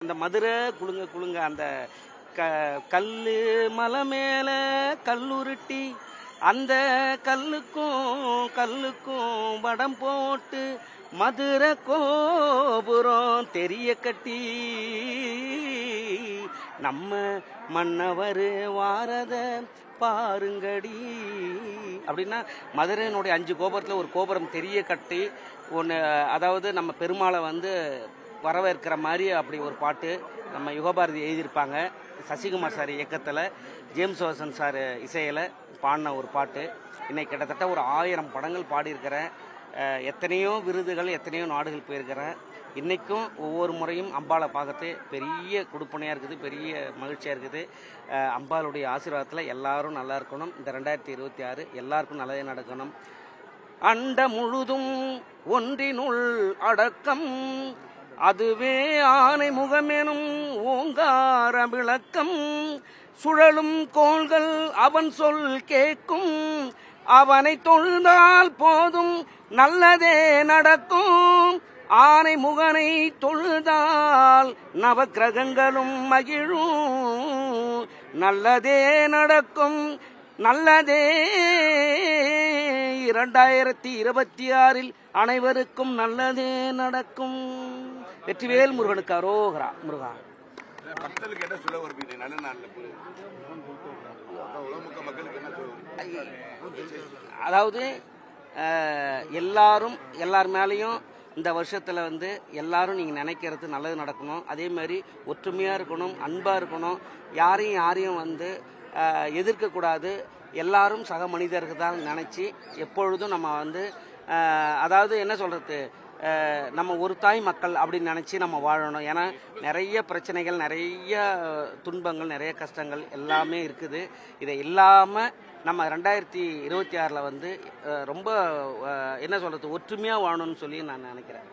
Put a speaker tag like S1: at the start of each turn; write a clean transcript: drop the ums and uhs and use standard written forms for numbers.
S1: அந்த மதுரை குலுங்க குலுங்க அந்த கல்லு மலை மேல கல்லுருட்டி அந்த கல்லுக்கும் வடம் போட்டு மதுரை கோபுரம் தெரிய கட்டி நம்ம மன்னவர் வாரத பாருங்கடி அப்படின்னா மதுரையினுடைய 5 கோபுரத்தில் ஒரு கோபுரம் தெரிய கட்டி ஒன்று, அதாவது நம்ம பெருமாளை வரவேற்கிற மாதிரி அப்படி ஒரு பாட்டு நம்ம யுகபாரதி எழுதியிருப்பாங்க. சசிகுமார் சார் இயக்கத்தில் ஜேம்ஸ் வாசன் சார் இசையில் பாடின ஒரு பாட்டு. இன்னைக்கு கிட்டத்தட்ட ஒரு 1000 படங்கள் பாடியிருக்கிறேன். எத்தனையோ விருதுகள், எத்தனையோ நாடுகள் போயிருக்கிறேன். இன்றைக்கும் ஒவ்வொரு முறையும் அம்பாளை பார்க்கறது பெரிய கொடுப்பனையாக இருக்குது, பெரிய மகிழ்ச்சியாக இருக்குது. அம்பாளுடைய ஆசீர்வாதத்தில் எல்லாரும் நல்லா இருக்கணும். இந்த 2026 எல்லாருக்கும் நல்லதே நடக்கணும். அண்ட முழுதும் ஒன்றினுள் அடக்கம், அதுவே ஆனை முகமெனும் ஓங்கார விளக்கம். சுழலும் கோள்கள் அவன் சொல் கேட்கும், அவனை தொழுதால் போதும் நல்லதே நடக்கும். ஆனை முகனை தொழுதால் நவக்கிரகங்களும் மகிழும், நல்லதே நடக்கும் நல்லதே. 2026 அனைவருக்கும் நல்லதே நடக்கும். வெற்றிவேல் முருகனுக்கு அரோகரா. முருகா அதாவது எல்லார் மேலேயும் இந்த வருஷத்தில் எல்லாரும் நீங்கள் நினைக்கிறது நல்லது நடக்கணும். அதே மாதிரி ஒற்றுமையாக இருக்கணும், அன்பாக இருக்கணும். யாரையும் எதிர்க்கக்கூடாது. எல்லாரும் சக மனிதர்கள் தான் நினச்சி எப்பொழுதும் நம்ம அதாவது என்ன சொல்கிறது, நம்ம ஒரு தாய் மக்கள் அப்படின்னு நினச்சி நம்ம வாழணும். ஏன்னா நிறைய பிரச்சனைகள், நிறைய துன்பங்கள், நிறைய கஷ்டங்கள் எல்லாமே இருக்குது. இதை இல்லாமல் நம்ம 2026 ரொம்ப என்ன சொல்கிறது, ஒற்றுமையாக வாழணும்னு சொல்லி நான் நினைக்கிறேன்.